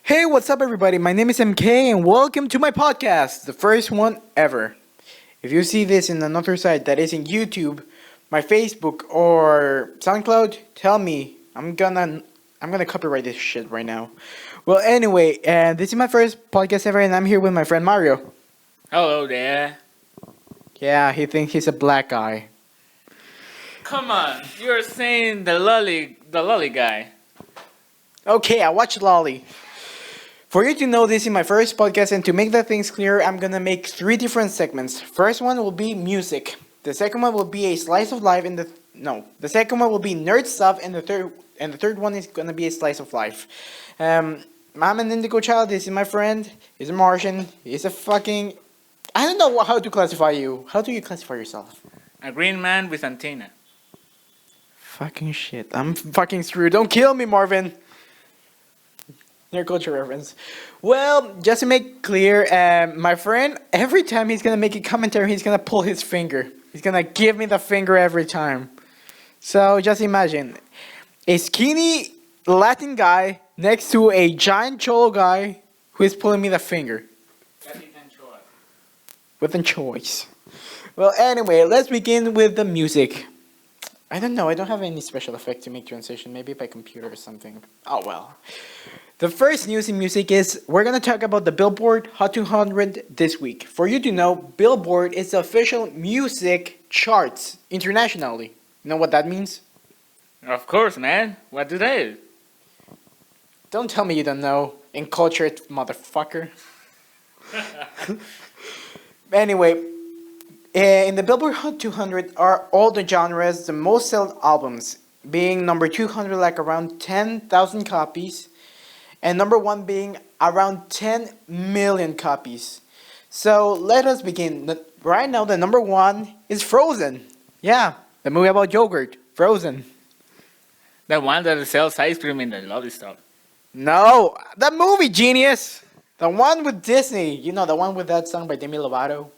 Hey, what's up, everybody? My name is MK, and welcome to my podcast, the first one ever. If you see this in another site that isn't YouTube, my Facebook, or SoundCloud, tell me. I'm gonna copyright this shit right now. Well, anyway, this is my first podcast ever, and I'm here with my friend Mario. Hello there. Yeah, he thinks he's a black guy. Come on, you're saying the lolly guy. Okay, I watch Lolly. For you to know, this is my first podcast, and to make that things clear, I'm gonna make three different segments. First one will be music. The second one will be a slice of life, the second one will be nerd stuff, and the third one is gonna be a slice of life. I'm an indigo child. This is my friend. He's a Martian. He's a fucking. I don't know how to classify you. How do you classify yourself? A green man with antenna. Fucking shit. I'm fucking screwed. Don't kill me, Marvin. Your culture reference. Well, just to make clear, my friend, every time he's gonna make a commentary, he's gonna pull his finger. He's gonna give me the finger every time. So just imagine a skinny Latin guy next to a giant cholo guy who is pulling me the finger. Within choice. Well, anyway, let's begin with the music. I don't know. I don't have any special effect to make transition. Maybe by computer or something. Oh well. The first news in music is we're going to talk about the Billboard Hot 200 this week. For you to know, Billboard is the official music charts internationally. You know what that means? Of course, man. What do they? Don't tell me you don't know. Encultured motherfucker. Anyway, in the Billboard Hot 200 are all the genres, the most sold albums, being number 200 like around 10,000 copies. And number one being around 10 million copies. So let us begin. Right now, the number one is Frozen. Yeah, the movie about yogurt, Frozen. The one that sells ice cream in the lolly store. No, the movie, genius. The one with Disney. You know, the one with that song by Demi Lovato.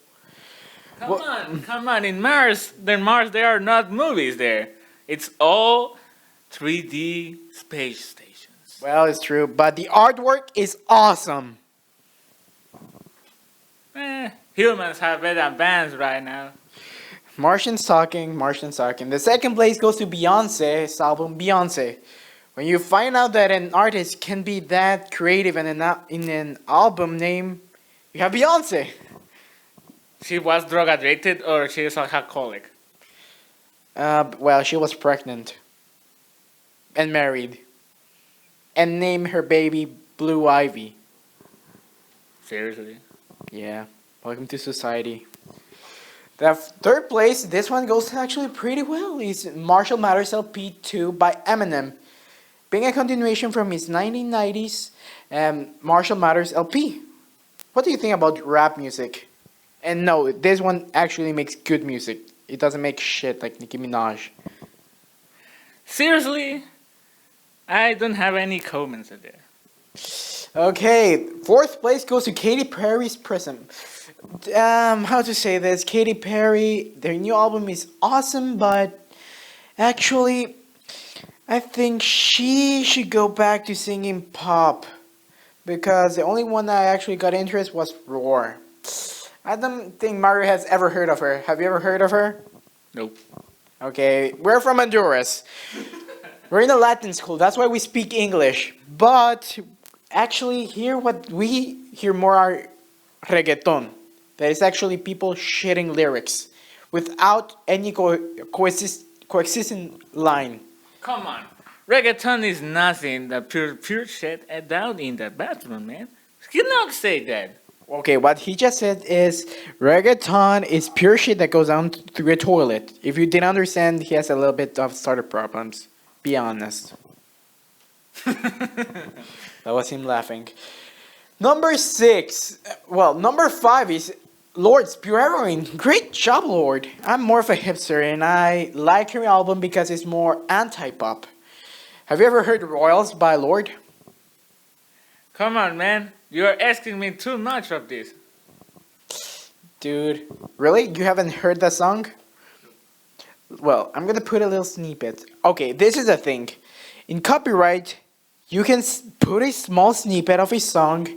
Come on. In Mars, there are not movies there. It's all 3D space stations. Well, it's true, but the artwork is awesome. Humans have better bands right now. Martians talking. The second place goes to Beyonce's album, Beyonce. When you find out that an artist can be that creative in an album name, you have Beyonce. She was drug addicted or she is alcoholic? Well, she was pregnant. And married. And named her baby Blue Ivy. Seriously? Yeah. Welcome to society. The third place, this one goes actually pretty well, is Marshall Mathers LP 2 by Eminem. Being a continuation from his 1990s Marshall Mathers LP. What do you think about rap music? And no, this one actually makes good music. It doesn't make shit like Nicki Minaj. Seriously? I don't have any comments in there. Okay, fourth place goes to Katy Perry's Prism. How to say this? Katy Perry, their new album is awesome, but actually, I think she should go back to singing pop. Because the only one I actually got interest was Roar. I don't think Mario has ever heard of her. Have you ever heard of her? Nope. Okay, we're from Honduras. We're in a Latin school, that's why we speak English. But actually here what we hear more are reggaeton. That is actually people shitting lyrics without any coexisting line. Come on. Reggaeton is nothing but pure shit down in the bathroom, man. You cannot say that. Okay, what he just said is reggaeton is pure shit that goes down through a toilet. If you didn't understand, he has a little bit of starter problems. Be honest. That was him laughing. Number 5 is Lord's Pure Heroine. Great job, Lord. I'm more of a hipster and I like her album because it's more anti-pop. Have you ever heard Royals by Lord? Come on, man. You are asking me too much of this. Dude, really? You haven't heard that song? Well, I'm gonna put a little snippet. Okay, this is the thing. In copyright, You can put a small snippet of a song,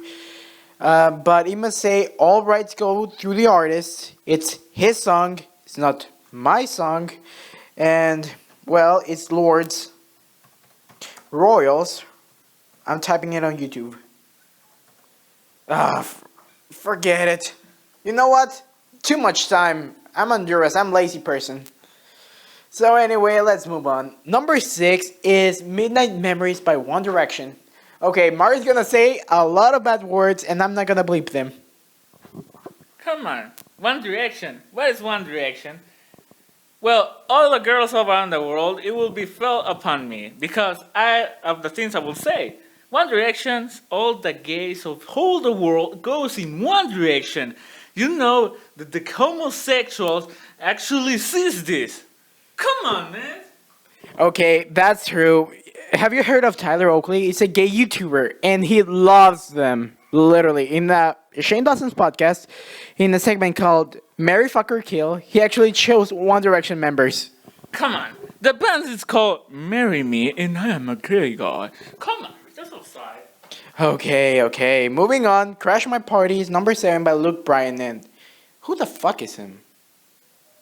but it must say all rights go through the artist. It's his song. It's not my song. And, well, it's Lord's Royals. I'm typing it on YouTube. Forget it. You know what? Too much time. I'm on duress. I'm a lazy person. So anyway, let's move on. Number 6 is Midnight Memories by One Direction. Okay, Mario's gonna say a lot of bad words and I'm not gonna bleep them. Come on, One Direction. What is One Direction? Well, all the girls around the world, it will be felt upon me because of the things I will say. One Direction, all the gays of whole the world goes in one direction. You know that the homosexuals actually sees this. Come on, man. Okay, that's true. Have you heard of Tyler Oakley? He's a gay YouTuber and he loves them. Literally. In Shane Dawson's podcast, in a segment called Marry, Fuck, or Kill, he actually chose One Direction members. Come on. The band is called Marry Me and I Am a Gay Guy. Come on. That's so sad. Okay. Moving on. Crash My Party is number 7 by Luke Bryan. And who the fuck is him?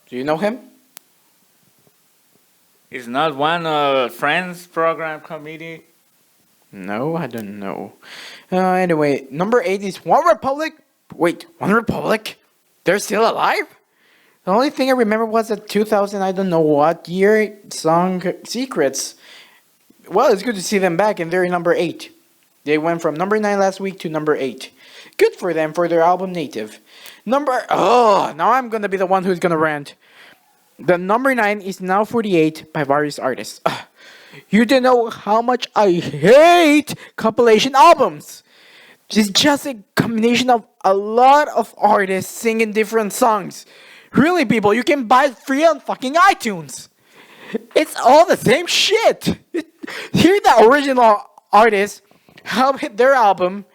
Do you know him? Is not one of Friends program committee? No, I don't know. Anyway, number 8 is One Republic. Wait, One Republic? They're still alive? The only thing I remember was the 2000, I don't know what year, song Secrets. Well, it's good to see them back, and they're number 8. They went from number 9 last week to number 8. Good for them for their album Native. Now I'm gonna be the one who's gonna rant. The number 9 is Now 48 by various artists. You don't know how much I hate compilation albums. It's just a combination of a lot of artists singing different songs. Really, people, you can buy it free on fucking iTunes. It's all the same shit. Hear the original artist help hit their album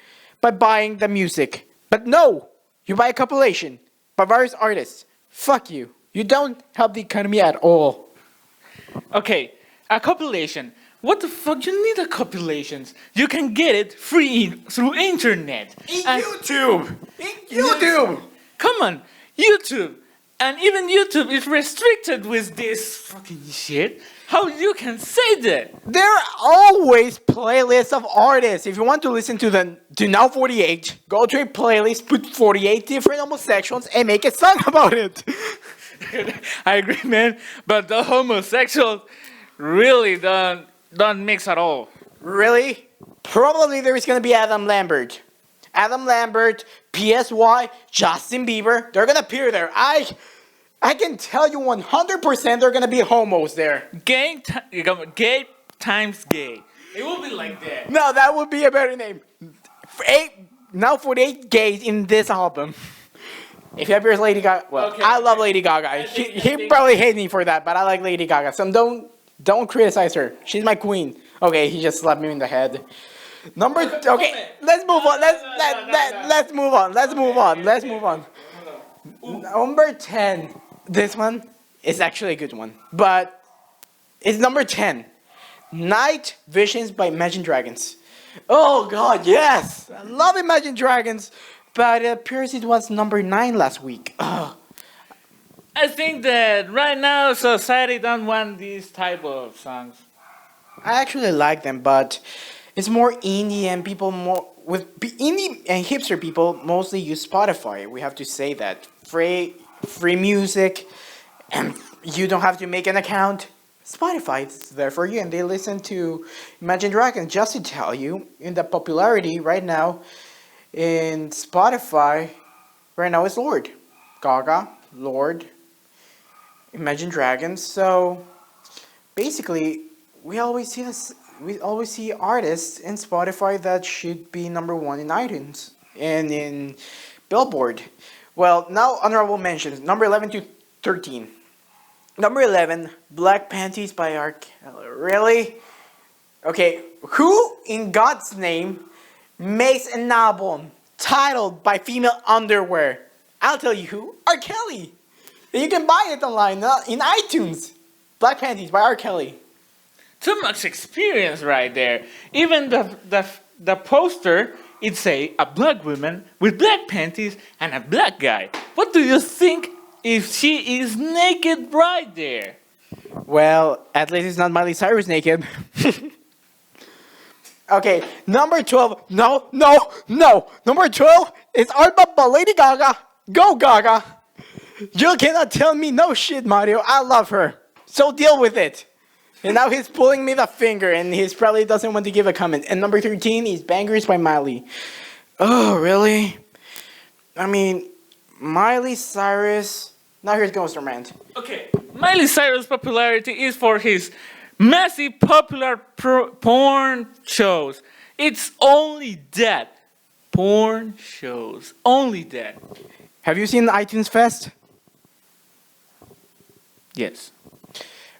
by buying the music. But no, you buy a compilation by various artists. Fuck you. You don't help the economy at all. Okay, a compilation. What the fuck? You need a compilations. You can get it free through internet. YouTube! YouTube! Come on, YouTube. And even YouTube is restricted with this fucking shit. How you can say that? There are always playlists of artists. If you want to listen to Now 48, go to a playlist, put 48 different homosexuals, and make a song about it. I agree, man. But the homosexuals really don't mix at all. Really? Probably there is going to be Adam Lambert. Adam Lambert, PSY, Justin Bieber. They're going to appear there. I can tell you 100% they're going to be homos there. Gay times gay. It will be like that. No, that would be a better name. Now 48 gays in this album. If you have yours Lady Gaga, well, Okay, I love Lady Gaga. He probably hates me for that, but I like Lady Gaga. So don't criticize her. She's my queen. Okay, he just slapped me in the head. Okay, let's move on. Let's move on. Number 10. This one is actually a good one, but it's number 10. Night Visions by Imagine Dragons. Oh God, yes, I love Imagine Dragons. But it appears it was number 9 last week. Ugh. I think that right now society don't want these type of songs. I actually like them, but it's more indie and indie and hipster people mostly use Spotify. We have to say that free music, and you don't have to make an account. Spotify is there for you, and they listen to Imagine Dragons. Just to tell you, in the popularity right now. In Spotify, right now is Lord, Gaga, Lord, Imagine Dragons. So basically, we always see this. We always see artists in Spotify that should be number 1 in iTunes and in Billboard. Well, now honorable mentions, number 11 to 13. Number 11, Black Panties by R. Kelly. Really? Okay, who in God's name makes an album titled by female underwear? I'll tell you who. R. Kelly. You can buy it online in iTunes. Black Panties by R. Kelly. Too much experience right there. Even the poster, it say a black woman with black panties and a black guy. What do you think if she is naked right there? Well, at least it's not Miley Cyrus naked. Okay, number 12. No, no, no. Number 12 is Alba by Lady Gaga. Go Gaga. You cannot tell me no shit, Mario. I love her. So deal with it. And now he's pulling me the finger and he probably doesn't want to give a comment. And number 13 is Bangers by Miley. Oh, really? I mean, Miley Cyrus. Now here's Ghost Rant. Okay, Miley Cyrus' popularity is for his massive popular porn shows. It's only that. Porn shows. Only that. Have you seen the iTunes Fest? Yes.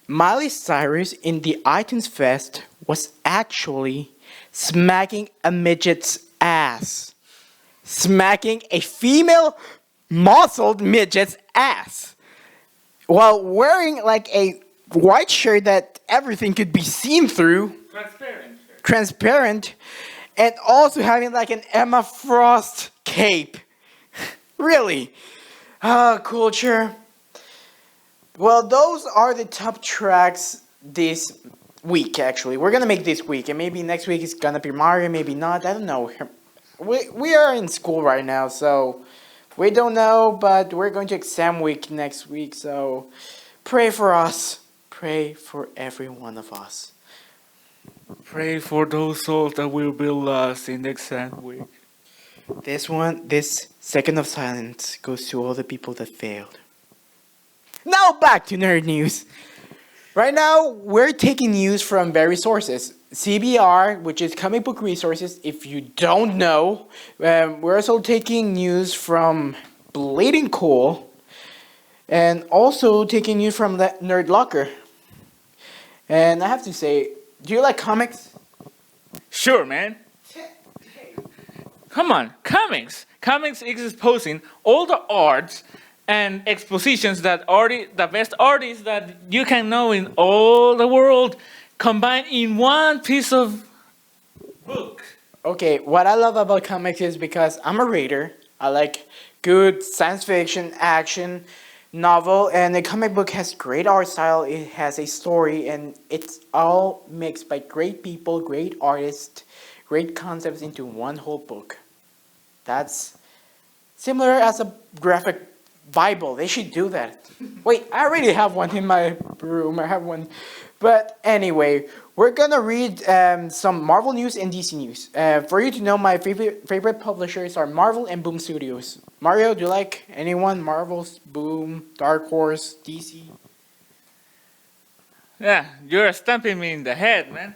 Miley Cyrus in the iTunes Fest was actually smacking a midget's ass. Smacking a female muscled midget's ass. While wearing like a white shirt that everything could be seen through. Transparent. And also having like an Emma Frost cape. Really. Culture. Well, those are the top tracks this week, actually. We're going to make this week. And maybe next week it's going to be Mario, maybe not. I don't know. We are in school right now, so we don't know. But we're going to exam week next week, so pray for us. Pray for every one of us. Pray for those souls that will be lost in the exam week. This second of silence goes to all the people that failed. Now back to nerd news. Right now, we're taking news from various sources. CBR, which is Comic Book Resources, if you don't know. We're also taking news from Bleeding Cool. And also taking news from Nerd Locker. And I have to say, do you like comics? Sure, man. Come on, comics. Comics is exposing all the arts and expositions that the best artists that you can know in all the world combined in one piece of book. Okay, what I love about comics is because I'm a reader. I like good science fiction, action, novel, and the comic book has great art style. It has a story, and it's all mixed by great people, great artists, great concepts into one whole book. That's similar as a graphic Bible. They should do that. Wait, I already have one in my room. I have one. But anyway, we're gonna read some Marvel news and DC news. For you to know, my favorite publishers are Marvel and Boom Studios. Mario, do you like anyone? Marvel's, Boom, Dark Horse, DC? Yeah, you're stamping me in the head, man.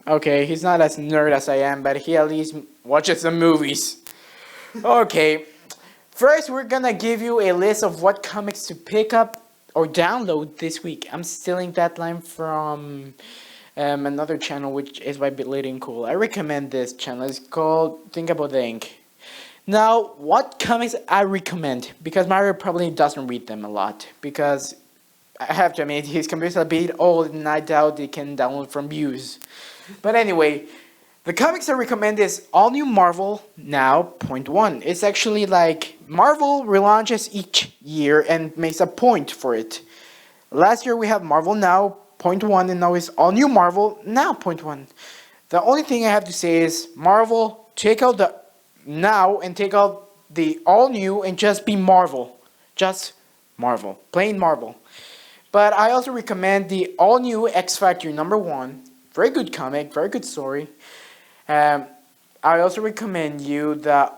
Okay, he's not as nerd as I am, but he at least watches the movies. Okay, first we're gonna give you a list of what comics to pick up or download this week. I'm stealing that line from another channel, which is by Bleeding Cool. I recommend this channel. It's called Think About the Ink. Now, what comics I recommend? Because Mario probably doesn't read them a lot. Because I have to admit, his computer's a bit old and I doubt they can download from views. But anyway, the comics I recommend is All New Marvel Now .1. It's actually like Marvel relaunches each year and makes a point for it. Last year we have Marvel Now .1 and now it's All New Marvel Now .1. The only thing I have to say is Marvel, take out the now and take out the all new and just be Marvel. Just Marvel. Plain Marvel. But I also recommend the all new X Factor #1. Very good comic, very good story. I also recommend you the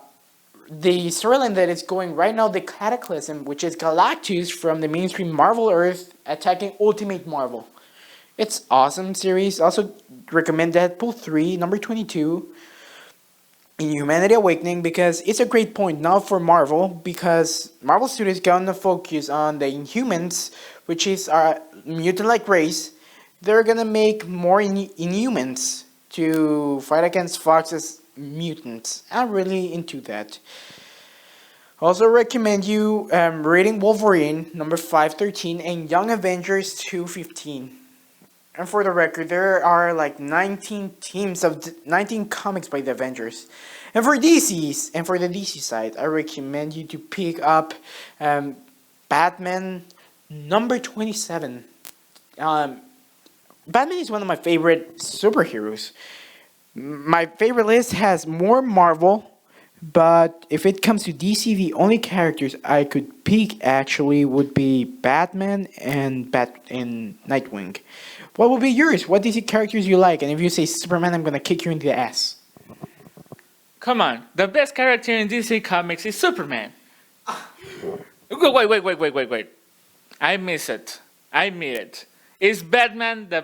storyline that is going right now, the Cataclysm, which is Galactus from the mainstream Marvel Earth attacking Ultimate Marvel. It's awesome series. Also recommend Deadpool 3, number 22, in Humanity Awakening, because it's a great point now for Marvel, because Marvel Studios is going to focus on the Inhumans, which is our mutant-like race. They're going to make more Inhumans to fight against Fox's mutants. I'm really into that. Also recommend you reading Wolverine number 513 and Young Avengers 215. And for the record, there are like 19 teams of 19 comics by the Avengers. And for DC's and for the DC side, I recommend you to pick up Batman number 27. Um, Batman is one of my favorite superheroes. My favorite list has more Marvel, but if it comes to DC, the only characters I could pick actually would be Batman and Nightwing. What would be yours? What DC characters you like? And if you say Superman, I'm gonna kick you in the ass. Come on, the best character in DC Comics is Superman. Wait. I miss it. I mean it. Is Batman the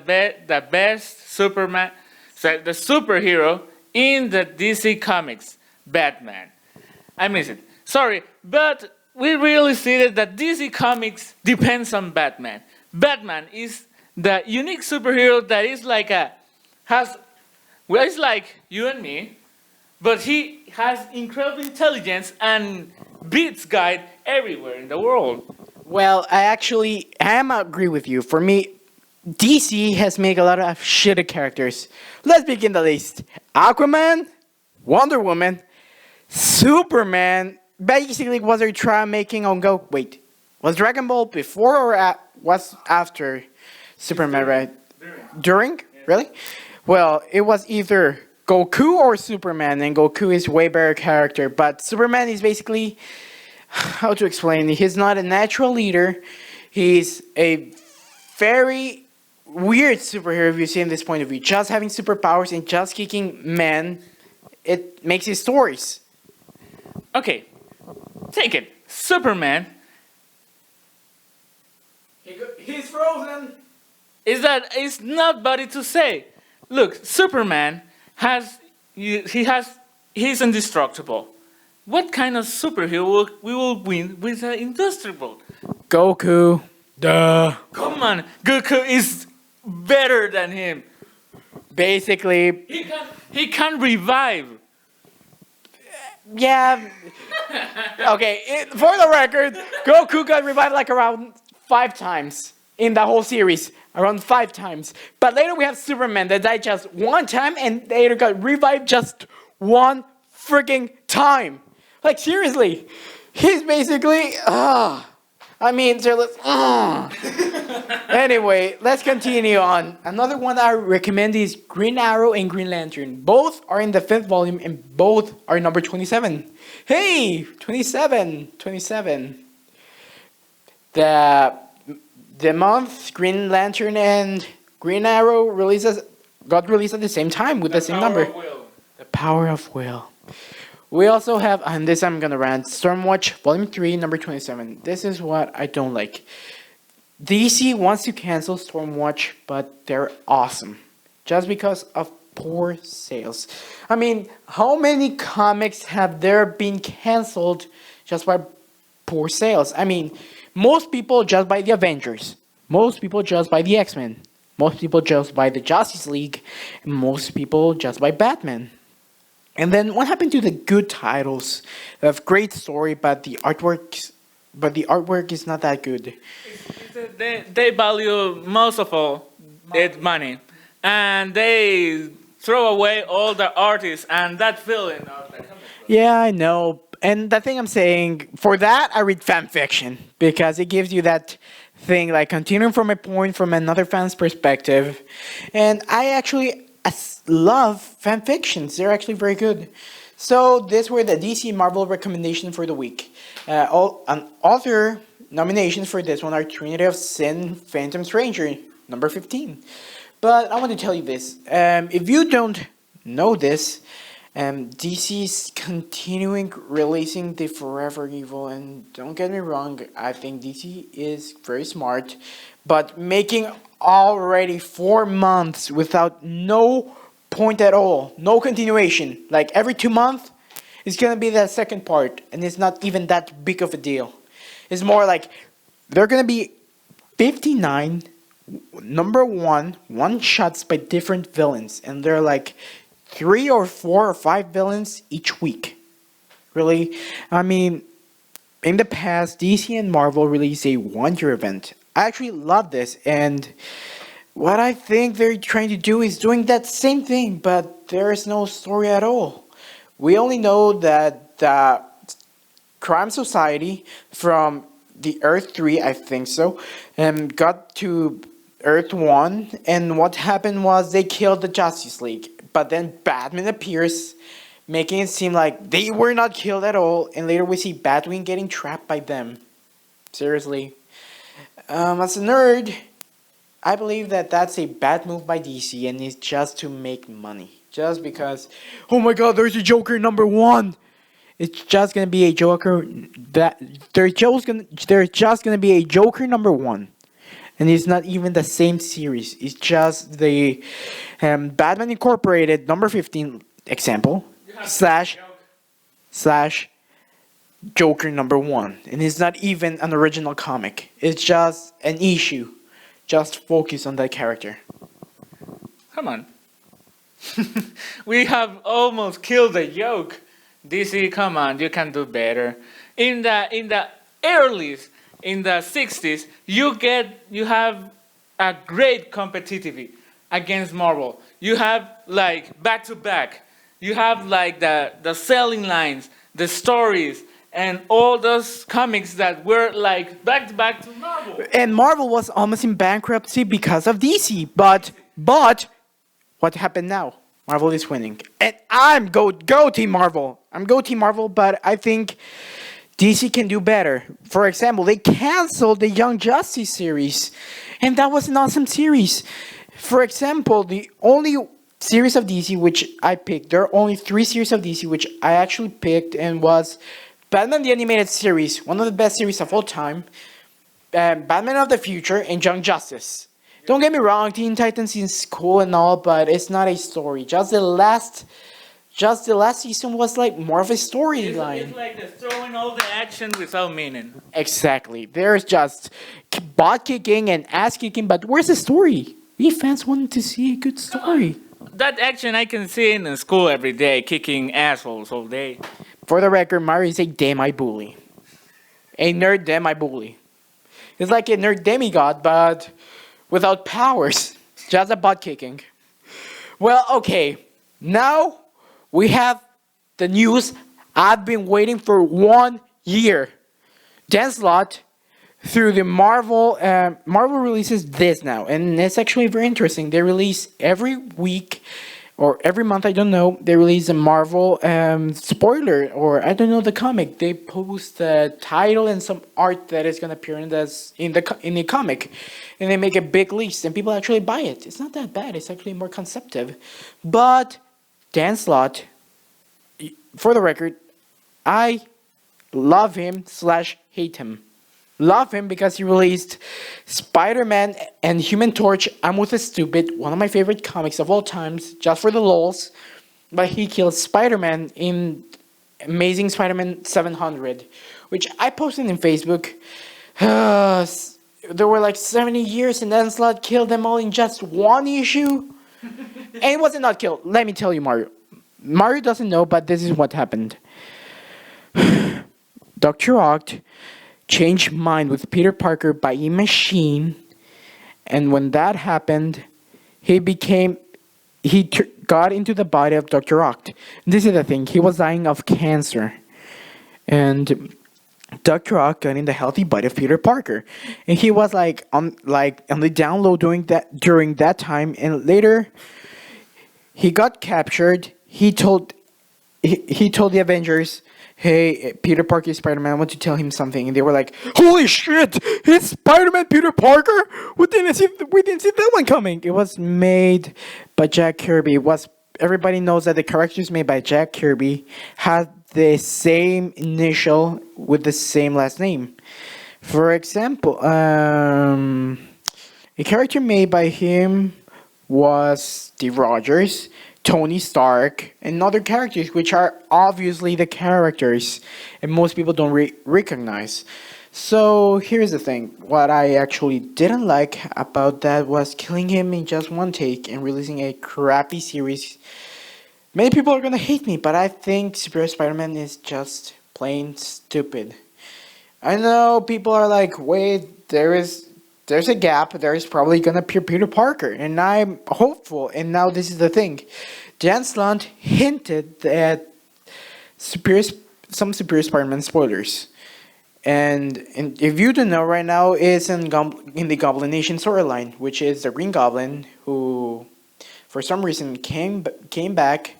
best Superman, the superhero in the DC Comics? Batman. I miss it. Sorry, but we really see that DC Comics depends on Batman. Batman is the unique superhero that is it's like you and me, but he has incredible intelligence and beats guide everywhere in the world. Well, I am agree with you. For me, DC has made a lot of shitty characters. Let's begin the list. Aquaman, Wonder Woman, Superman. Basically, was they try making on go? Wait, was Dragon Ball before or was after Superman? Right? During? Really? Well, it was either Goku or Superman, and Goku is way better character. But Superman is basically, how to explain? He's not a natural leader. He's a very weird superhero if you see in this point of view. Just having superpowers and just kicking men, it makes his stories. Okay, take it. Superman. He's frozen. It's not body to say. Look, Superman he's indestructible. What kind of superhero we will win with an indestructible? Goku. Duh. Come on, Goku is better than him. Basically, He can revive. yeah. Okay, for the record, Goku got revived like around 5 times in the whole series. Around 5 times. But later we have Superman that died just 1 time and later got revived just 1 freaking time. Like, seriously. He's basically, I mean, so let's, Anyway, let's continue on. Another one I recommend is Green Arrow and Green Lantern. Both are in the 5th volume and both are number 27. Hey, 27. The month Green Lantern and Green Arrow got released at the same time with the same number. The Power of Will. We also have, and this I'm gonna rant, Stormwatch Volume 3, number 27. This is what I don't like. DC wants to cancel Stormwatch, but they're awesome. Just because of poor sales. I mean, how many comics have there been canceled just by poor sales? I mean, most people just buy the Avengers. Most people just buy the X-Men. Most people just buy the Justice League. And most people just buy Batman. And then what happened to the good titles? Of great story, but the artwork is not that good. They value most of all money, and they throw away all the artists and that feeling of the comic book. Yeah, I know. And the thing I'm saying, for that, I read fan fiction. Because it gives you that thing, like continuing from a point from another fan's perspective. And I actually love fan fictions. They're actually very good. So, these were the DC Marvel recommendations for the week. Other nominations for this one are Trinity of Sin, Phantom Stranger, number 15. But I want to tell you this. If you don't know this, DC's continuing releasing the Forever Evil, and don't get me wrong, I think DC is very smart, but making already 4 months without no point at all, no continuation, like every 2 months, it's gonna be that second part, and it's not even that big of a deal. It's more like they're gonna be 59 number one shots by different villains, and they're like 3 or 4 or 5 villains each week. Really? I mean, in the past, DC and Marvel released a 1-year event. I actually love this, and What I think they're trying to do is doing that same thing, but there's no story at all. We only know that the crime society from the Earth 3, I think so, got to Earth 1, and what happened was they killed the Justice League. But then Batman appears, making it seem like they were not killed at all, and later we see Batwing getting trapped by them. Seriously. As a nerd, I believe that that's a bad move by DC, and it's just to make money. Just because, oh my god, there's a Joker #1! It's just gonna be a Joker that there's just gonna be a Joker #1, and it's not even the same series. It's just the Batman Incorporated #15 example slash Joker #1, and it's not even an original comic. It's just an issue. Just focus on that character. Come on. We have almost killed the joke. DC, come on, you can do better. In the earlies, in the 60s, you have a great competitivity against Marvel. You have like back to back. You have like the selling lines, the stories, and all those comics that were like back to back to Marvel. And Marvel was almost in bankruptcy because of DC. But what happened now? Marvel is winning, and I'm go Team Marvel. I'm go Team Marvel, but I think DC can do better. For example, they canceled the Young Justice series, and that was an awesome series. For example, the only series of DC which I picked, there are only 3 series of DC which I actually picked, and was Batman the Animated Series, one of the best series of all time, Batman of the Future, and Young Justice. Don't get me wrong, Teen Titans is cool and all, but it's not a story. Just the last season was like more of a storyline. It's like just throwing all the action without meaning. Exactly. There's just butt kicking and ass kicking, but where's the story? We fans wanted to see a good story. That action I can see in school every day, kicking assholes all day. For the record, Mario is a demi-bully. A nerd demi-bully. It's like a nerd demigod, but without powers. Just a butt kicking. Well, okay. Now we have the news I've been waiting for 1 year. Dan Slott, through the Marvel releases this now, and it's actually very interesting. They release every week or every month, I don't know. They release a Marvel spoiler, or I don't know, the comic. They post the title and some art that is gonna appear in the comic, and they make a big list, and people actually buy it. It's not that bad. It's actually more conceptive, but Dan Slott, for the record, I love him / hate him. Love him because he released Spider-Man and Human Torch, I'm With a Stupid, one of my favorite comics of all times, just for the lols. But he killed Spider-Man in Amazing Spider-Man 700, which I posted in Facebook. There were like 70 years and Dan Slott killed them all in just one issue. And it wasn't not killed. Let me tell you, Mario. Mario doesn't know, but this is what happened. Dr. Oct changed mind with Peter Parker by a machine, and when that happened, he got into the body of Dr. Oct. This is the thing, he was dying of cancer, and Dr. Oct got in the healthy body of Peter Parker, and he was on the down low during that time, and later he got captured. He told the Avengers, hey, Peter Parker is Spider-Man, I want to tell him something. And they were like, holy shit, it's Spider-Man Peter Parker? We didn't see that one coming. It was made by Jack Kirby. Everybody knows that the characters made by Jack Kirby had the same initial with the same last name. For example, a character made by him was Steve Rogers, Tony Stark, and other characters which are obviously the characters and most people don't recognize. So here's the thing, what I actually didn't like about that was killing him in just one take and releasing a crappy series. Many people are gonna hate me, but I think Superior Spider-Man is just plain stupid. I know people are like, wait, there's there's a gap, there's probably gonna appear Peter Parker, and I'm hopeful. And now this is the thing, Dan Slott hinted at superior, some Superior Spider-Man spoilers. And if you don't know right now, it's in the Goblin Nation storyline, which is the Green Goblin who, for some reason, came back,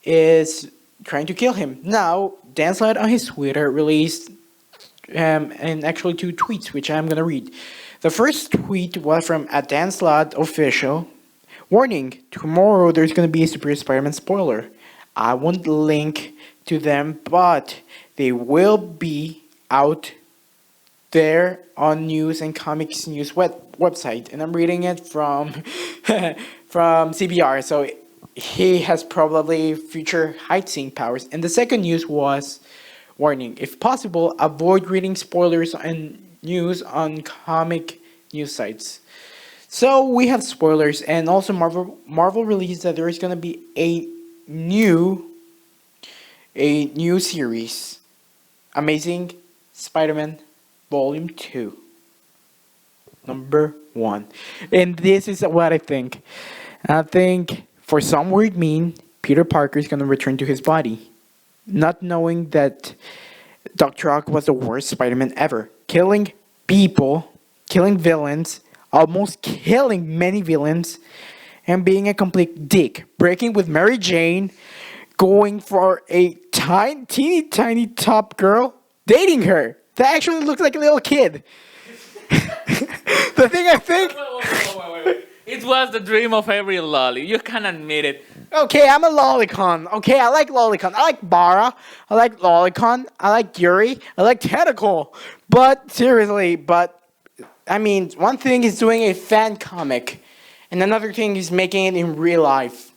is trying to kill him. Now, Dan Slott on his Twitter released and actually two tweets, which I'm gonna read. The first tweet was from Dan Slott official. Warning: tomorrow there's gonna be a Superior Spider-Man spoiler. I won't link to them, but they will be out there on news and comics news website, and I'm reading it from from CBR. So he has probably future height-seeing powers. And the second news was, warning: if possible, avoid reading spoilers and news on comic news sites. So we have spoilers, and also Marvel released that there is gonna be a new series, Amazing Spider-Man Volume 2, number 1. And this is what I think. I think for some weird mean, Peter Parker is going to return to his body, not knowing that Dr. Ock was the worst Spider-Man ever. Killing people, killing villains, almost killing many villains, and being a complete dick. Breaking with Mary Jane, going for a teeny tiny top girl, dating her. That actually looks like a little kid. The thing I think... Wait. It was the dream of every lolly. You can admit it. Okay, I'm a lolicon. Okay, I like lolicon. I like Bara. I like lolicon. I like Yuri. I like Tentacle. But, seriously, I mean, one thing is doing a fan comic, and another thing is making it in real life.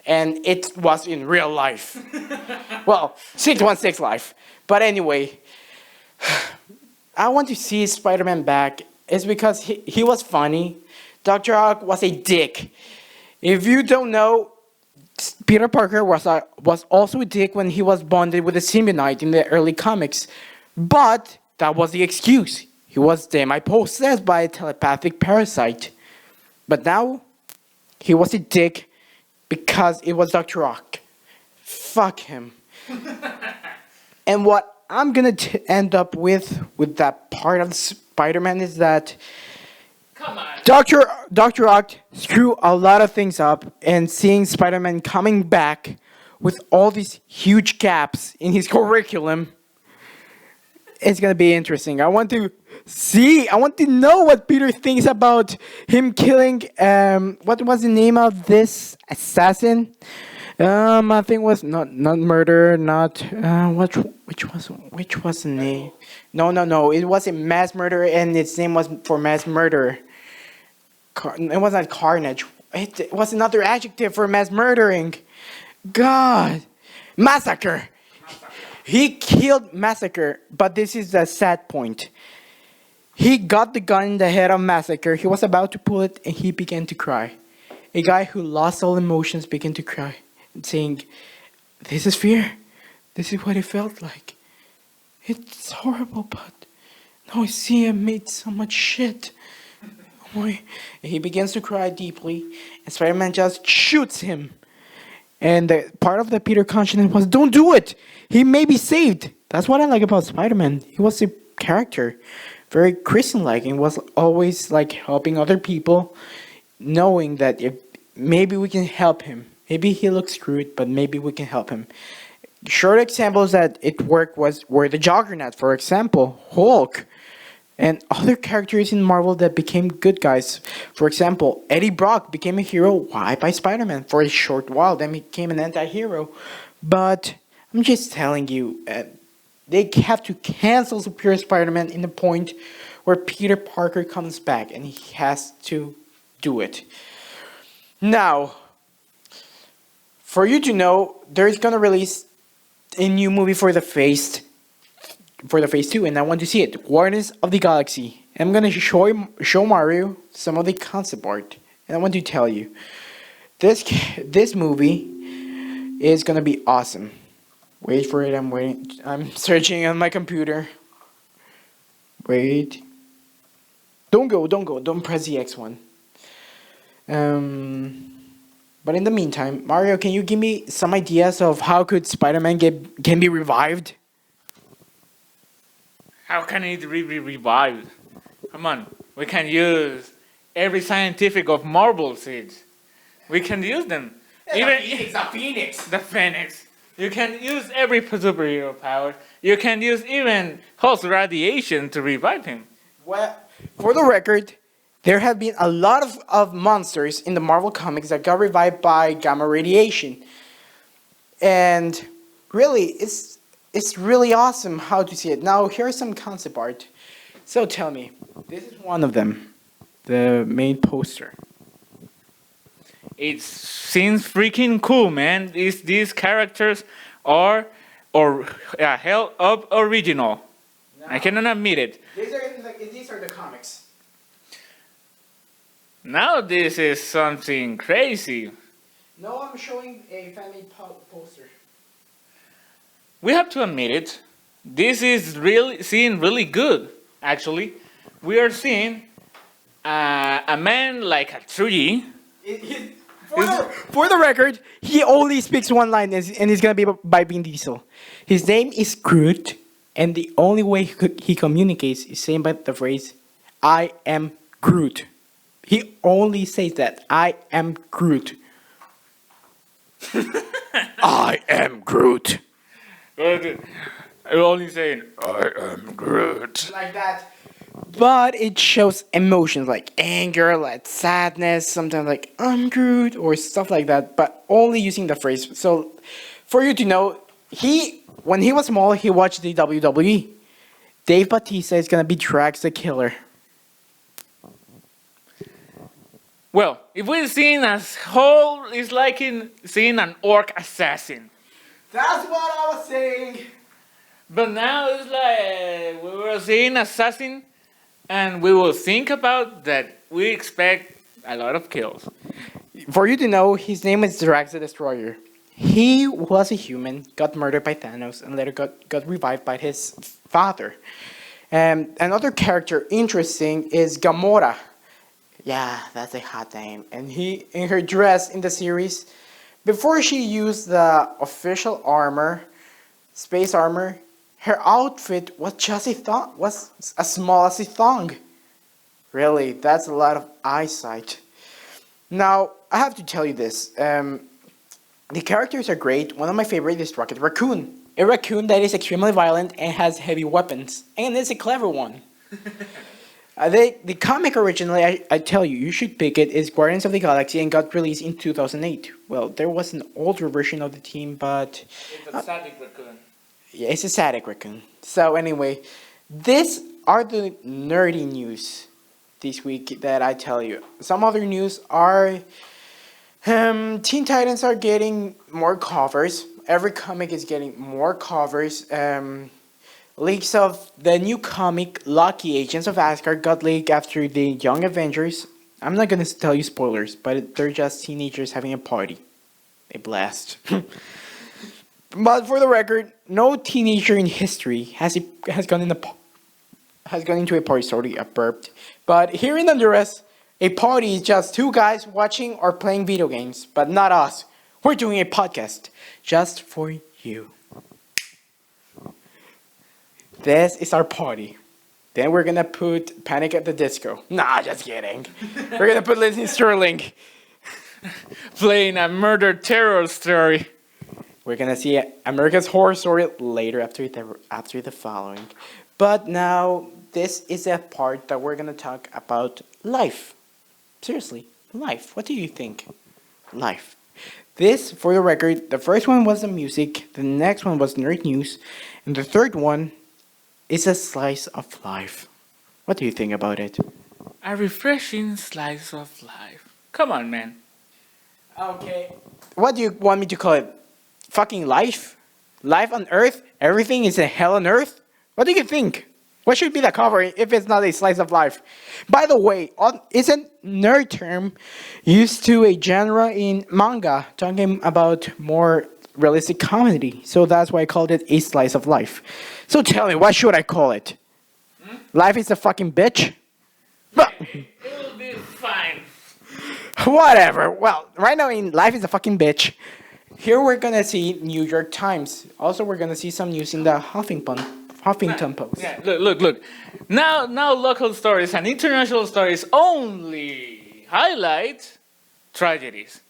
And it was in real life. Well, 616 life. But anyway, I want to see Spider-Man back. It's because he was funny. Dr. Ock was a dick. If you don't know, Peter Parker was also a dick when he was bonded with a symbiote in the early comics. But that was the excuse. He was semi-possessed by a telepathic parasite. But now, he was a dick because it was Dr. Ock. Fuck him. And what I'm gonna end up with that part of Spider-Man is that Come on. Dr. Ock screwed a lot of things up, and seeing Spider-Man coming back with all these huge gaps in his curriculum, it's gonna be interesting. I want to know what Peter thinks about him killing, what was the name of this assassin? I think it was not murder, not which was the name? No, it was a mass murder, and its name was for mass murder. It was not carnage. It was another adjective for mass murdering. God, massacre. He killed Massacre, but this is the sad point. He got the gun in the head of Massacre. He was about to pull it, and he began to cry. A guy who lost all emotions began to cry, saying, "This is fear. This is what it felt like. It's horrible, but now I see I made so much shit." And he begins to cry deeply, and Spider-Man just shoots him. And the part of the Peter consciousness was, don't do it! He may be saved! That's what I like about Spider-Man. He was a character, very Christian-like, and was always like helping other people, knowing that if maybe we can help him. Maybe he looks screwed, but maybe we can help him. Short examples that it worked were the Juggernaut, for example, Hulk, and other characters in Marvel that became good guys. For example, Eddie Brock became a hero. Why? By Spider-Man for a short while, then became an anti-hero. But I'm just telling you, they have to cancel Superior Spider-Man in the point where Peter Parker comes back, and he has to do it. Now, for you to know, there's gonna release a new movie for the Phase 2, and I want to see it. Guardians of the Galaxy. I'm gonna show Mario some of the concept art, and I want to tell you, this movie is gonna be awesome. Wait for it. I'm waiting. I'm searching on my computer. Wait. Don't go, don't go, don't press the X one. But in the meantime, Mario, can you give me some ideas of how could Spider-Man can be revived? How can it be revived? Come on, we can use every scientific of marble seeds. We can use them. Even The Phoenix. the Phoenix. You can use every superhero power. You can use even Hulk's radiation to revive him. Well, for the record, there have been a lot of monsters in the Marvel comics that got revived by gamma radiation. And really, it's really awesome how to see it. Now, here's some concept art. So tell me, this is one of them, the main poster. It seems freaking cool, man. These characters are hell up original. I cannot admit it. These are the comics. Now this is something crazy. No, I'm showing a family poster. We have to admit it. This is really seeing really good. Actually, we are seeing a man like a tree. For the record, he only speaks one line, and it's gonna be by Vin Diesel. His name is Groot, and the only way he communicates is saying by the phrase, "I am Groot." He only says that, "I am Groot." I am Groot. I'm only saying, I am Groot. Like that. But it shows emotions like anger, like sadness, sometimes like I'm Groot or stuff like that, but only using the phrase. So for you to know, when he was small, he watched the WWE. Dave Bautista is gonna be Drax the Killer. Well, if we're seeing as whole, it's like seeing an orc assassin. That's what I was saying. But now it's like we were seeing assassin, and we will think about that. We expect a lot of kills. For you to know, his name is Drax the Destroyer. He was a human, got murdered by Thanos, and later got revived by his father. And another character interesting is Gamora. Yeah, that's a hot name. And in her dress in the series, before she used the official armor, space armor, her outfit was just was as small as a thong. Really, that's a lot of eyesight. Now, I have to tell you this. The characters are great. One of my favorites is Rocket Raccoon. A raccoon that is extremely violent and has heavy weapons. And it's a clever one. The comic originally, I tell you, you should pick it, is Guardians of the Galaxy and got released in 2008. Well, there was an older version of the team, but... It's a static raccoon. Yeah, it's a static raccoon. So anyway, these are the nerdy news this week that I tell you. Some other news are... Teen Titans are getting more covers. Every comic is getting more covers. Leaks of the new comic Lucky Agents of Asgard got leaked after the Young Avengers. I'm not gonna tell you spoilers, but they're just teenagers having a party. A blast. But for the record, no teenager in history has gone into a party. Sorry, I burped. But here in Honduras, a party is just two guys watching or playing video games, but not us. We're doing a podcast just for you. This is our party. Then we're gonna put Panic at the Disco. Nah, just kidding. We're gonna put Lindsay Sterling playing a murder terror story. We're gonna see America's Horror Story later after the following. But now this is a part that we're gonna talk about life. Seriously, life. What do you think? Life. This, for the record, the first one was the music, the next one was nerd news, and the third one is a slice of life. What do you think about it? A refreshing slice of life. Come on, man. Okay. What do you want me to call it? Fucking life? Life on Earth? Everything is a hell on Earth? What do you think? What should be the cover if it's not a slice of life? By the way, isn't nerd term used to a genre in manga talking about more realistic comedy? So that's why I called it a slice of life. So tell me, what should I call it? Life is a fucking bitch? But It will be fine. whatever. Well, right now in life is a fucking bitch. Here we're gonna see New York Times. Also, we're gonna see some news in the Huffington Post. Yeah, look. Now local stories and international stories only highlight tragedies.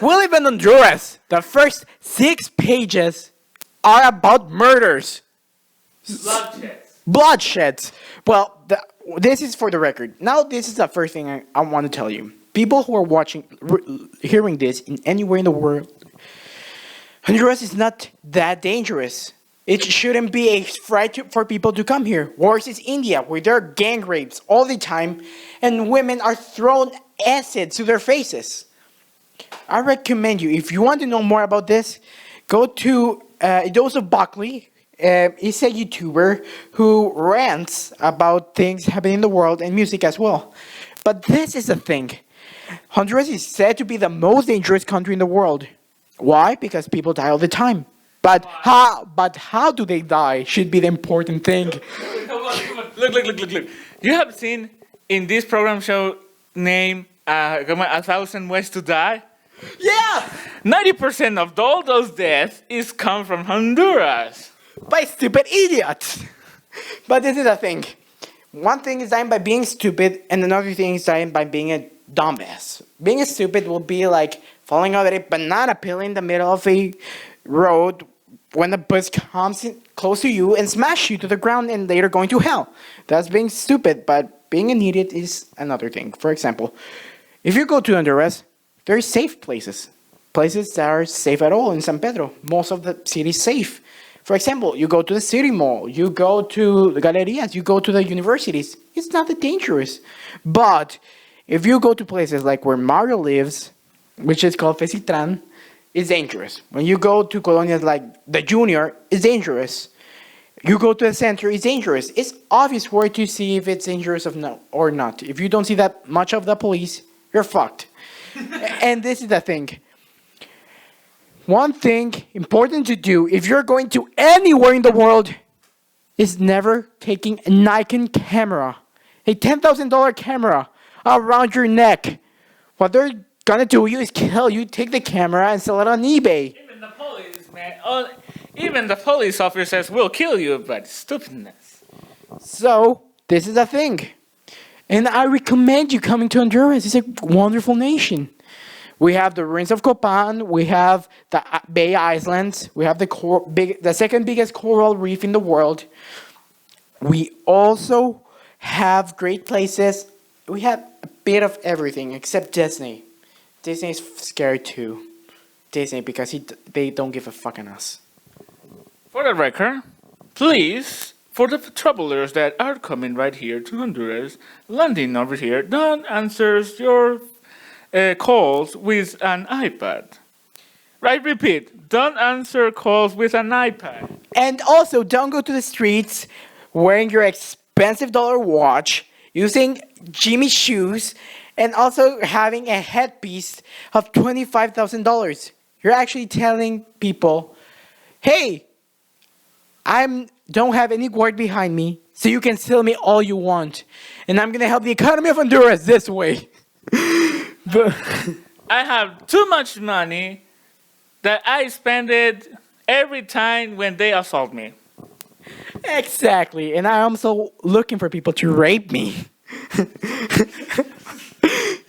We live in Honduras. The first 6 pages are about murders, bloodsheds. Well, this is for the record. Now, this is the first thing I want to tell you. People who are watching, hearing this in anywhere in the world, Honduras is not that dangerous. It shouldn't be a fright for people to come here. Worse is India, where there are gang rapes all the time, and women are thrown acid to their faces. I recommend you, if you want to know more about this, go to Joseph Buckley. He's a YouTuber who rants about things happening in the world and music as well. But this is the thing. Honduras is said to be the most dangerous country in the world. Why? Because people die all the time. But how do they die should be the important thing. Come on. Look. You have seen in this program show named A Thousand Ways to Die? Yeah! 90% of all those deaths is come from Honduras. By stupid idiots. But this is the thing. One thing is dying by being stupid, and another thing is dying by being a dumbass. Being stupid will be like falling out of a banana peel in the middle of a road when a bus comes in close to you and smash you to the ground and later going to hell. That's being stupid, but being an idiot is another thing. For example, if you go to Honduras, there are safe places. Places that are safe at all in San Pedro. Most of the city is safe. For example, you go to the city mall, you go to the galerías, you go to the universities. It's not that dangerous. But if you go to places like where Mario lives, which is called Fesitran, it's dangerous. When you go to colonias like the Junior, it's dangerous. You go to the center, it's dangerous. It's obvious where to see if it's dangerous or not. If you don't see that much of the police, you're fucked. And this is the thing. One thing important to do if you're going to anywhere in the world is never taking a Nikon camera, a $10,000 camera around your neck. What they're gonna do you is kill you, take the camera and sell it on eBay. Even the police, man. Even the police officers will kill you, but stupidness. So, this is the thing. And I recommend you coming to Honduras. It's a wonderful nation. We have the ruins of Copan. We have the Bay Islands. We have the second biggest coral reef in the world. We also have great places. We have a bit of everything except Disney. Disney is scared too. Disney because they don't give a fuck on us. For the record, please, for the travelers that are coming right here to Honduras, landing over here, don't answer your calls with an iPad. Right, repeat. Don't answer calls with an iPad. And also, don't go to the streets wearing your expensive dollar watch, using Jimmy shoes, and also having a headpiece of $25,000. You're actually telling people, hey, I don't have any guard behind me, so you can steal me all you want. And I'm going to help the economy of Honduras this way. But I have too much money that I spend it every time when they assault me. exactly. And I'm also looking for people to rape me.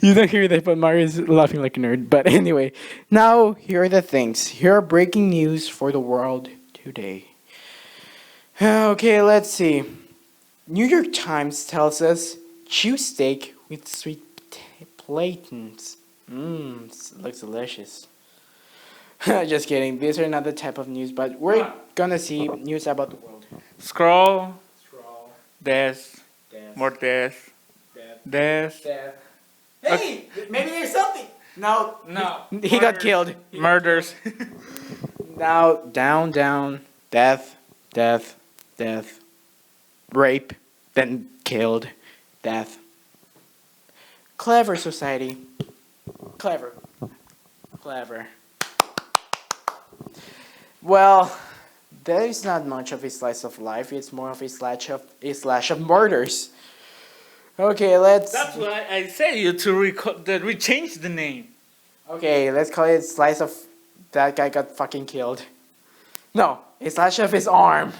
You don't hear that, but Mario's laughing like a nerd. But anyway, now here are the things. Here are breaking news for the world today. Okay, let's see. New York Times tells us choose steak with sweet plantains. Looks delicious. Just kidding. These are not the type of news, but we're gonna see news about the world. Scroll. Death. More death. Death. Hey, maybe there's something. No, he got Murders. killed. Murders. Now, down, death, rape, then killed, death. Clever society. Clever. Well, there is not much of a slice of life. It's more of a slash of murders. Okay, let's. That's why I say you to rechange the name. Okay, let's call it slice of. That guy got fucking killed. No, a slash of his arm.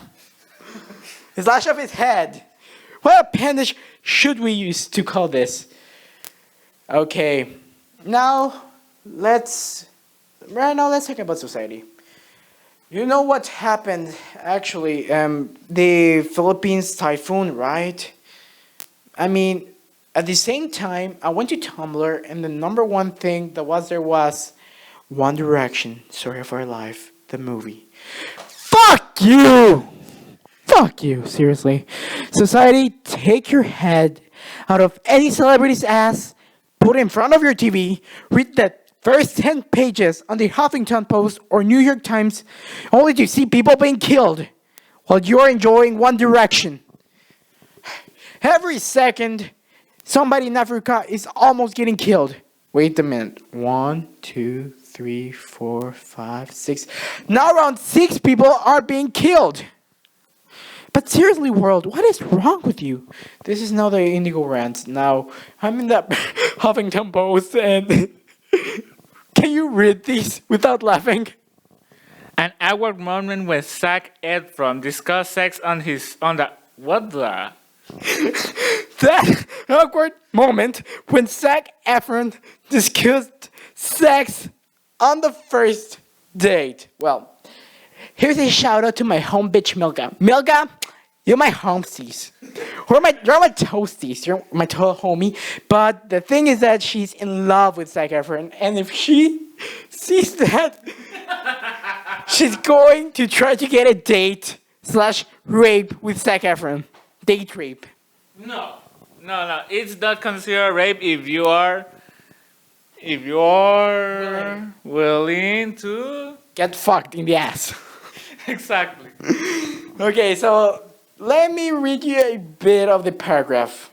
A slash of his head. What appendage should we use to call this? Okay, now let's. Right now, let's talk about society. You know what happened actually? The Philippines typhoon, right? I mean, at the same time, I went to Tumblr, and the number one thing that was there was One Direction, Story of Our Life, the movie. Fuck you! Fuck you, seriously. Society, take your head out of any celebrity's ass, put it in front of your TV, read the first 10 pages on the Huffington Post or New York Times, only to see people being killed while you're enjoying One Direction. Every second, somebody in Africa is almost getting killed. Wait a minute. 1, 2, 3, 4, 5, 6. Now around 6 people are being killed. But seriously, world, what is wrong with you? This is now the Indigo rant. Now, I'm in that Huffington Post and... Can you read these without laughing? An awkward moment when Zack Efron discussed sex on the what the? That awkward moment when Zac Efron discussed sex on the first date. Well, here's a shout out to my home bitch Milka. Milka, you're my homesies. You're my toasties. You're my total homie. But the thing is that she's in love with Zac Efron, and if she sees that, she's going to try to get a date / rape with Zac Efron. Date rape. No. It's not considered rape if you are willing to. Get fucked in the ass. Exactly. Okay, so let me read you a bit of the paragraph.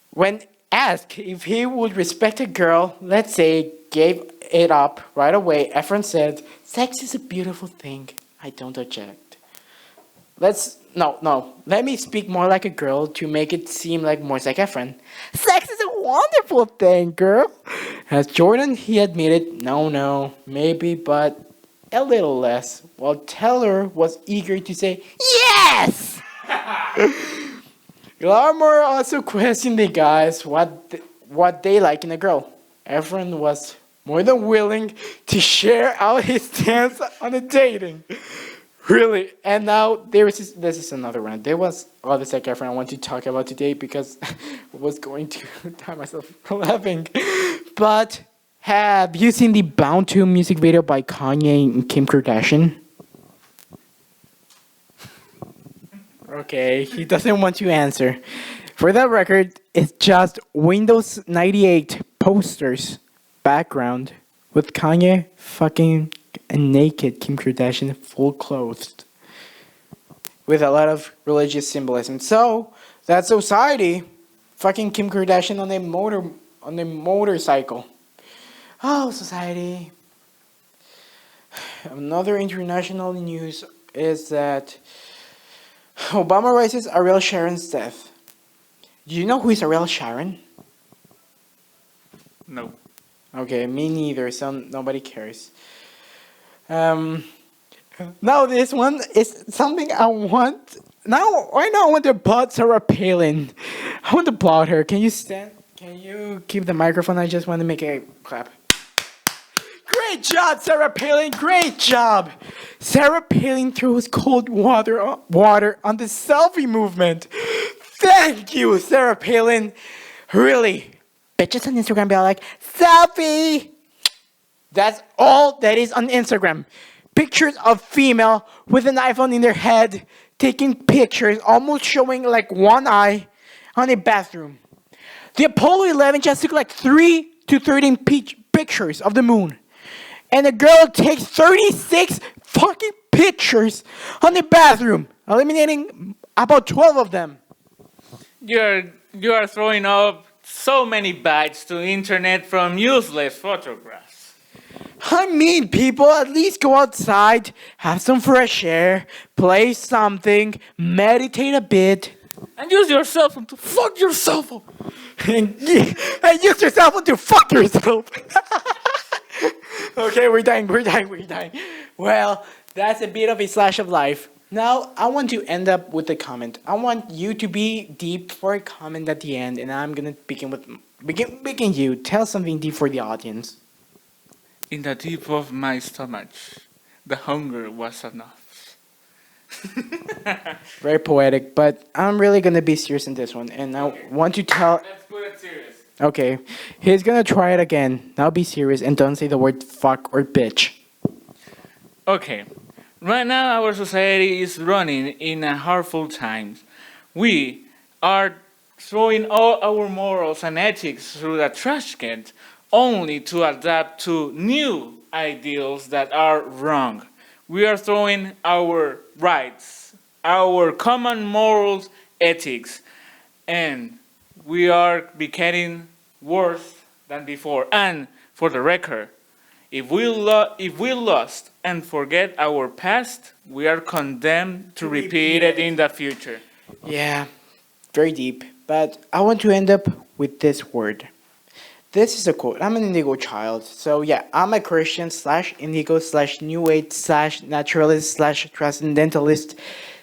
When asked if he would respect a girl, let's say, gave it up right away, Efron said, "Sex is a beautiful thing. I don't object." Let me speak more like a girl to make it seem like more Zac Efron. Sex is a wonderful thing, girl. As Jordan, he admitted, no, maybe, but a little less, while Taylor was eager to say, yes! Glarmore also questioned the guys what they like in a girl. Efron was more than willing to share out his stance on the dating. Really, and now this is another one. There was other Zac Efron I want to talk about today because I was going to tie myself laughing. But have you seen the Bound to music video by Kanye and Kim Kardashian? Okay, he doesn't want to answer. For that record, it's just Windows 98 posters background with Kanye fucking a naked Kim Kardashian full clothed with a lot of religious symbolism. So that society fucking Kim Kardashian on a motorcycle. Oh, society. Another international news is that Obama raises Ariel Sharon's death. Do you know who is Ariel Sharon? No. Okay, me neither, so nobody cares. Now this one is something I want. Right now I want to applaud Sarah Palin. I want to applaud her. Can you stand? Can you keep the microphone? I just want to make a clap. Great job, Sarah Palin. Great job. Sarah Palin throws cold water on the selfie movement. Thank you, Sarah Palin. Really. Bitches on Instagram be all like, selfie. That's all that is on Instagram. Pictures of female with an iPhone in their head, taking pictures, almost showing like one eye on a bathroom. The Apollo 11 just took like 3 to 13 pictures of the moon. And the girl takes 36 fucking pictures on the bathroom, eliminating about 12 of them. You are throwing up so many bytes to internet from useless photographs. I mean, people, at least go outside, have some fresh air, play something, meditate a bit. And use your cell phone to fuck your cell phone. And use your cell phone to fuck yourself. Okay, we're dying. Well, that's a bit of a slash of life. Now, I want to end up with a comment. I want you to be deep for a comment at the end, and I'm gonna begin you. Tell something deep for the audience. In the deep of my stomach, the hunger was enough. Very poetic, but I'm really gonna be serious in this one, and I want to tell. Let's put it serious. Okay, he's gonna try it again. Now be serious and don't say the word fuck or bitch. Okay, right now our society is running in a harmful times. We are throwing all our morals and ethics through the trash can only to adapt to new ideals that are wrong. We are throwing our rights, our common morals, ethics, and we are becoming worse than before. And for the record, if we lost and forget our past, we are condemned to repeat it in the future. Yeah, very deep. But I want to end up with this word. This is a quote. I'm an indigo child. So yeah, I'm a Christian slash indigo slash new age slash naturalist slash transcendentalist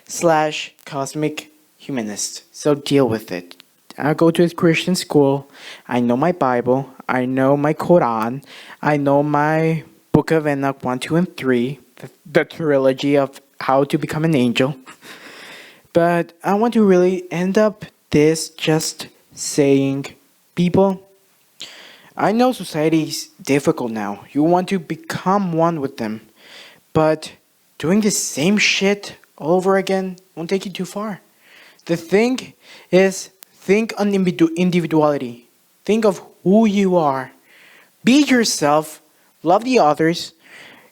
slash cosmic humanist. So deal with it. I go to a Christian school. I know my Bible. I know my Quran. I know my Book of Enoch 1, 2, and 3. The trilogy of how to become an angel. But I want to really end up this just saying, people, I know society is difficult now. You want to become one with them. But doing the same shit all over again won't take you too far. The thing is, think on individuality. Think of who you are. Be yourself. Love the others.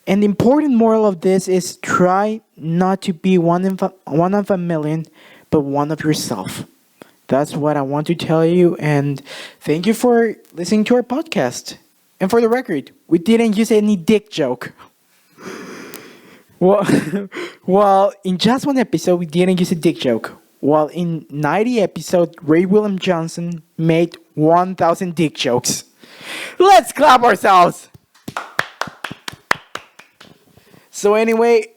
And the important moral of this is try not to be one of a million, but one of yourself. That's what I want to tell you. And thank you for listening to our podcast. And for the record, we didn't use any dick joke. Well, in just one episode, we didn't use a dick joke. While in 90 episodes, Ray William Johnson made 1,000 dick jokes. Let's clap ourselves! So anyway,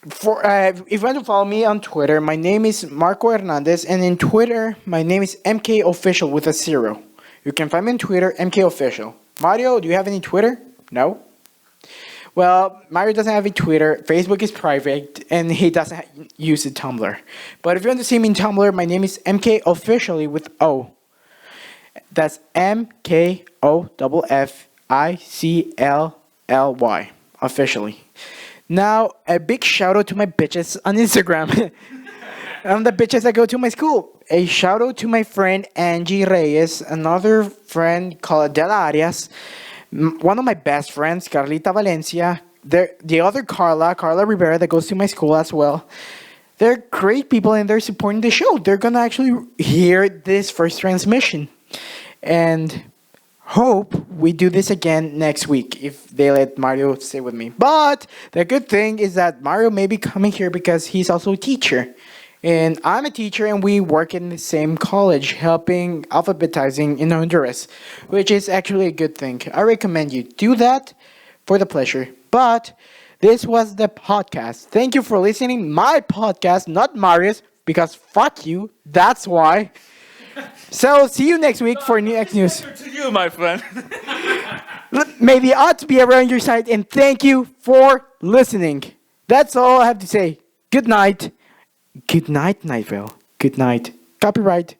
if you want to follow me on Twitter, my name is Marco Hernandez, and in Twitter, my name is MKOfficial with a 0. You can find me on Twitter, MKOfficial. Mario, do you have any Twitter? No? Well, Mario doesn't have a Twitter, Facebook is private, and he doesn't use a Tumblr. But if you want to see me in Tumblr, my name is MKOfficially with O. That's MKOFFICLLY, officially. Now, a big shout out to my bitches on Instagram. The bitches that go to my school. A shout out to my friend Angie Reyes, another friend called Adela Arias, one of my best friends, Carlita Valencia, the other Carla Rivera that goes to my school as well. They're great people and they're supporting the show. They're going to actually hear this first transmission. And hope we do this again next week if they let Mario stay with me. But the good thing is that Mario may be coming here because he's also a teacher. And I'm a teacher and we work in the same college helping alphabetizing in Honduras, which is actually a good thing. I recommend you do that for the pleasure. But this was the podcast. Thank you for listening. My podcast, not Mario's, because fuck you. That's why. So see you next week for next news. To you, my friend. May the odds be ever on your side, and thank you for listening. That's all I have to say. Good night. Good night, Nightville. Good night. Copyright.